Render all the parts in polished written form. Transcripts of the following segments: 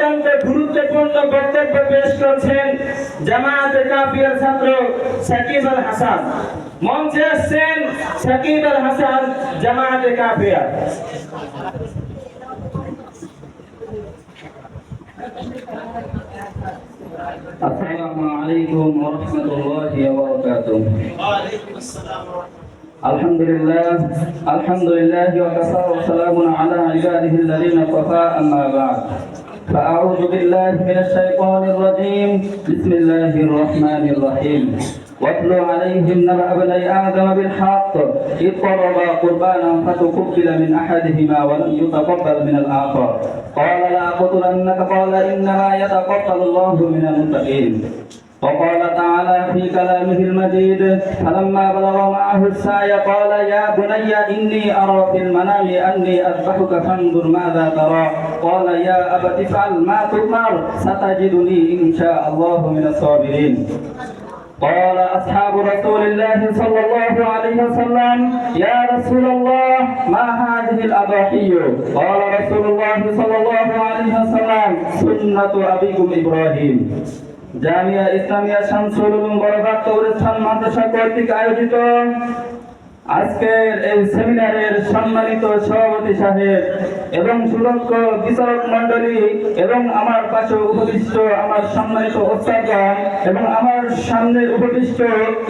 অত্যন্ত গুরুত্বপূর্ণ বক্তব্য পেশ করছেন জামায়াতে কাফিয়ার ছাত্র সাকিব আল হাসান। মঞ্চে আসছেন সাকিব আল হাসান, জামায়াতে কাফিয়া। আসসালামু আলাইকুম ওয়া রাহমাতুল্লাহি ওয়া বারাকাতুহু। ওয়া আলাইকুম আসসালাম। আলহামদুলিল্লাহ ওয়া কাফা ওয়া সালামুন আলা ইবাদিহিল্লাযীনা কাফা, আম্মা বা'দ। فأعوذ بالله من الشيطان الرجيم. بسم الله الرحمن الرحيم. واتل عليهم نبأ ابني آدم بالحق إذ قربا قربانا فتقبل من أحدهما ولم يتقبل من الآخر قال لأقتلنك قال إنما يتقبل الله من المتقين. وقال تعالى في كلامه المجيد فلما بلغ معه السعي قال يا بني إني أرى في المنام أني أذبحك فانظر ماذا ترى قال يا أبت افعل ما تؤمر ستجدني إن شاء الله من الصابرين. قال أصحاب رسول الله صلى الله عليه وسلم يا رسول الله ما هذه الأضاحي؟ قال رسول الله صلى الله عليه وسلم سنة أبيكم إبراهيم. জামিয়া ইসলামিয়া শামসুল উলুম বরবাদ কবরস্থান মাদ্রাসা কর্তৃক আয়োজিত আজকের এই সেমিনারের সম্মানিত সভাপতি সাহেব এবং সুদক্ষ বিচারক মণ্ডলী এবং আমার পাশে উপবিষ্ট আমার সম্মানিত ওস্তাদগণ এবং আমার সামনে উপবিষ্ট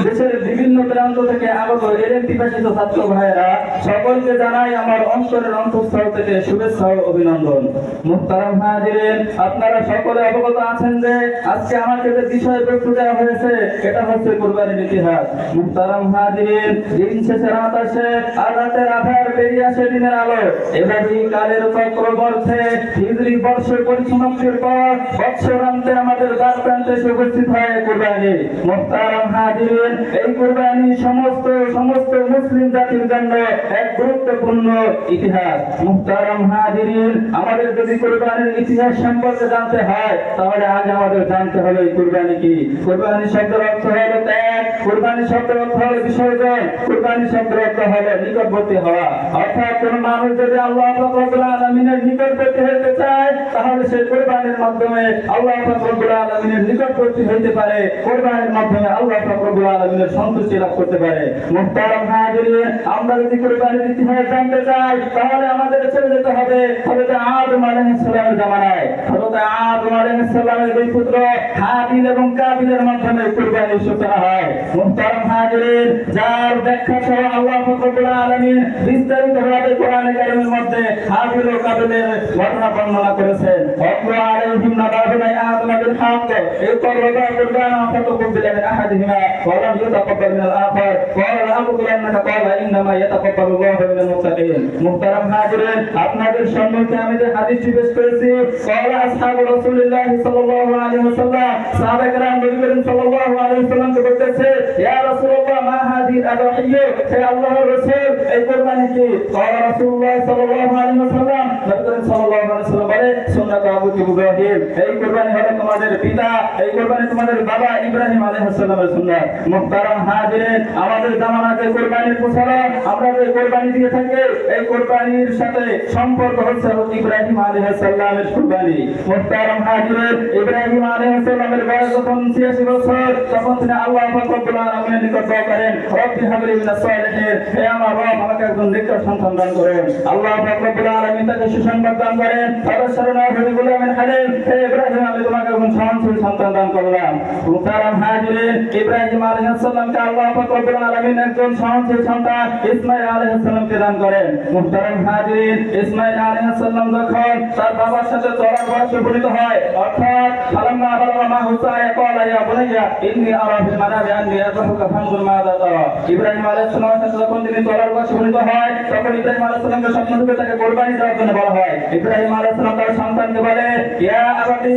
দেশের বিভিন্ন প্রান্ত থেকে আগত এলএমপিবাসিত ছাত্র ভাইয়েরা, সকলকে জানাই আমার অন্তরের অন্তঃস্থল থেকে শুভেচ্ছা ও অভিনন্দন। মুহতারাম হাজিরিন, আপনারা সকলে অবগত আছেন যে আজকে আমাকে যে বিষয় বক্তব্য দেওয়া হয়েছে এটা হচ্ছে কুরবানির ইতিহাস। মুহতারাম হাজিরিন, দিন শেষে রাত আসে আর রাতের আধার বেরিয়ে আসে দিনের আলো। এভাবেই কালের চক্রবর্তে হিজরি বর্ষের পরিসমাপ্তির পর বৎসরান্তে আমাদের দ্বার প্রান্তে এসে উপস্থিত হয় কুরবানি। মুহতারাম হাজিরিন, এই কুরবানি সমস্ত মুসলিম জাতির জন্য এক গুরুত্বপূর্ণ ইতিহাস। মুহতারাম হাজিরিন, আমাদের যদি কুরবানির ইতিহাস সম্পর্কে জানতে হয় তাহলে আজ আমাদের জানতে হবে কুরবানি কি। কুরবানি শব্দের অর্থ হলো ত্যাগ, কুরবানি শব্দের অর্থ হলো বিসর্জন, কুরবানি শব্দের অর্থ হলো নিকটবর্তী হওয়া। অর্থাৎ কোন মানুষ যদি আল্লাহ রাব্বুল আলামিনের নিকটবর্তী হতে চায় তাহলে সে কুরবানির মাধ্যমে আল্লাহ রাব্বুল আলামিনের নিকটবর্তী হতে পারে, কুরবানির মাধ্যমে আল্লাহ রাব্বুল আলামিনের সন্তুষ্টি লাভ করতে পারে। মুহতারাম হাজিরিন, আমরা যদি কুরবানির ইতিহাস জানতে চাই তাহলে আমাদের চলে যেতে হবে হযরত আদম আলাইহিস সালামের জামানায়। হযরত আদম আলাইহিস সালামের দুই পুত্র হাবিল এবং কাবিলের মাধ্যমে কুরবানির সূচনা হয়। মুহতারাম হাজিরিন, যার ব্যাখ্যা সহ আল্লাহ রাব্বুল আলামিন বিস্তারিতভাবে কোরআনে কারীমের মধ্যে হাবিল ও কাবিলের ঘটনা বর্ণনা করেছেন। ওয়াতলু আলাইহিম নাবা ইবনি আদম বিল হক ইয করবা কুরবানা ফাতাকুবিলা মিন আহাদিহিমা ওয়া লাম ইউতাকাব্বাল মিনাল আখার ক্বালা লাআকুতুলান্নাকা ক্বালা ইন্নামা ইয়াতাকাব্বালুল্লাহু মিনাল মুত্তাকিন। মুহতারাম হাজিরিন, আপনাদের সম্মুখে আমি যে হাদিসটি পেশ করেছি, ক্বালা আসহাবু রাসূলিল্লাহ সাল্লাল্লাহু আলাইহি ওয়াসাল্লাম, সাহাবায়ে কেরাম নবী করিম সাল্লাল্লাহু আলাইহি ওয়াসাল্লামকে বলতেছে, ইয়া রাসূলুল্লাহ মা হাযিহিল আদাহিয়্যা, হে আল্লাহর রাসূল এই কুরবানি কি? ক্বালা রাসূলুল্লাহ সাল্লাল্লাহু আলাইহি ওয়াসাল্লাম, নবী করিম সাল্লাল্লাহু আলাইহি ওয়াসাল্লাম বলে, সুন্নাত আবুকি ইব্রাহিম, এই কুরবানি হলো তোমাদের পিতা, এই কুরবানি তোমাদের বাবা ইব্রাহিম আলাইহিস সালামের সুন্নাত। মুহতারাম হাজিরিন, আমাদের জামানাতে কুরবানির প্রচলন, আমরা যে কুরবানি দিয়ে থাকি এই কুরবানির সাথে সম্পর্ক হচ্ছে ইব্রাহিম আলাইহিস সালামের কুরবানি। মুহতারাম হাজিরিন, ইব্রাহিম আলাইহিস সালামের বয়স যখন 86 বছর তখন তিনি আল্লাহ রাব্বুল আলামিনের নিকট দোয়া করেন, রব্বি হাবলি মিনাস সালিহিন, হে আমার রব আমাকে একজন নেককার সন্তান দান করেন। আল্লাহ রাব্বুল আলামিন তাকে সুসংবাদ দান করেন, ফাবাশশারনাহু বিগুলামিন হালিম, হে ইব্রাহিম আমি তোমাকে একজন সহনশীল সন্তান দান করলাম। মুহতারাম হাজিরিন, ইব্রাহিম আলাইহিস সালামকে আল্লাহ রাব্বুল আলামিন একজন সহনশীল সন্তান ইসমাঈল আলাইহিস সালামকে দান করেন। মুহতারাম হাজিরিন, ইসমাঈল আলাইহিস সালাম যখন তার বাবার সাথে চলার বয়সে উপনীত হয়, অর্থাৎ ফালাম্মা বালাগা মাহু সায়া ক্বালা ইয়া বুনাইয়া ইন্নী আরা ফিল মানামি আন্নী আযবাহুকা ফানজুর মাযা তারা। ইব্রাহিম আলাইহিস সালামের সাথে যখন তিনি চলার বয়সে উপনীত হয় তখন ইব্রাহিম আলাইহিস সালামকে স্বপ্ন দেখে তাকে কুরবানি দেওয়ার জন্য বলা হয়। ইব্রাহিম আলাইহিস সালাম তার সন্তানকে বলে, ইয়া আবাতি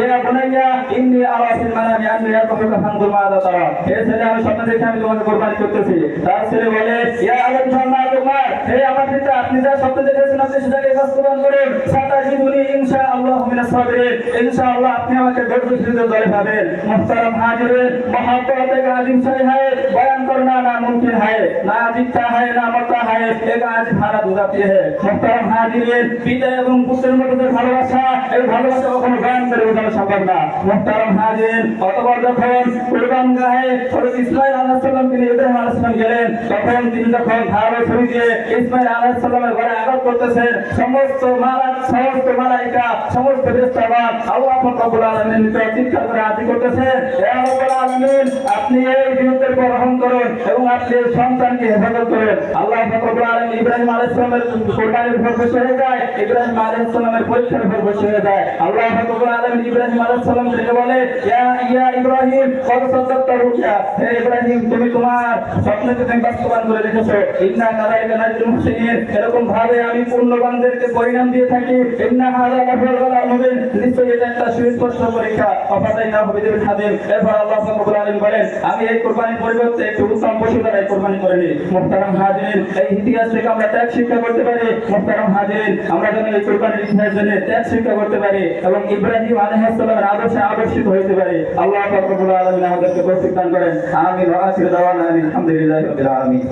ইয়া বুনাইয়া ইন্নী আরা ফিল মানামি আন্নী আযবাহুকা ফানজুর মাযা তারা, হে ছেলে আমি স্বপ্ন দেখে আমি তোমাকে কুরবানি করতেছি। তার ছেলে বলে, ইয়া আবাতি ফামা তুমার, হে আমার পিতা আপনি যা স্বপ্ন দেখেছেন আপনি সেটাকে বাস্তবায়ন করেন, সাতাজিদুনি ইনশাআল্লাহু মিনাস সাবিরিন, ইনশাআল্লাহ আপনি আমাকে ধৈর্যশীলদের দলে পাবেন। মুহতারাম হাজিরিন, मोहब्बत एक आजिम से है, बयान करना नामुमकिन है, ना दिखता है ना मरता है, एक आज भारत हो जाती है। मुहतरम हाजिरीन, पिता एवं पुत्रेर মধ্যে ভালোবাসা ভালোবাসা, এই ভালোবাসা কখনো গান করে বোঝানো সম্ভব না। মুহতারাম হাজিরিন, অতঃপর যখন কুরবান গাহে হযরত ইসমাঈল আলাইহিস সালাম তিনি ইব্রাহিম আলাইহিস সালাম গেলেন, তখন তিনি যখন ধারালো ছুরি দিয়ে ইসমাঈল আলাইহিস সালামের ঘরে আঘাত করতেছেন, সমস্ত মালায়েকা সমস্ত ফেরেশতাগণ আল্লাহ রাব্বুল আলামিনের নিকট চিৎকার করে আরজি করতেছেন, হে রাব্বুল আলামিন, আপনি এই বিরুদ্ধের পর রহম করুন এবং আপনি এই সন্তানকে হেফাজত করুন। আল্লাহ রাব্বুল আলামিন ইব্রাহিম আলাইহিস সালামের কোরবানির উপর বসে হয়ে যায়, ইব্রাহিম আলাইহিস সালামের পরীক্ষার উপর বসে হয়ে যায়। আল্লাহ রাব্বুল আলামিন ইব্রাহিম আলাইহিস সালামকে বলে, ইয়া ইব্রাহিম কদ সাদাক্তা রুয়া, হে ইব্রাহিম তুমি তোমার স্বপ্নকে তুমি বাস্তবায়ন করে রেখেছো। ইন্না কাযালিকা নাজরুল মুহসিনিন, এরকম ভাবে আমি পূর্ণবানদেরকে পরিণাম দিয়ে থাকি। ইন্না হাযা লাহুল মুবিন, নিশ্চয়ই এটা একটা সুস্পষ্ট পরীক্ষা। অফাদাইনা বিল হাদিম, এরপর আল্লাহ রাব্বুল আলামিন বলেন, আমি এই কুরবানির পরিবর্তে একটু উত্তম পশু দ্বারা কুরবানি করে নিই। মুহতারাম হাজিরিন, এই ইতিহাস থেকে আমরা ত্যাগ শিক্ষা করতে পারি। মুহতারাম হাজিরিন, আমরা যেন এই কুরবানির ইতিহাস জেনে ত্যাগ শিক্ষা করতে পারি এবং ইব্রাহিম আলাইহিস সালামের আদর্শে আদর্শিত হতে পারি। আল্লাহ রাব্বুল আলামিন আমাদেরকে তৌফিক দান করেন। আমিন ওয়া আখিরু দাওয়ানা আলহামদুলিল্লাহি রাব্বিল আলামিন।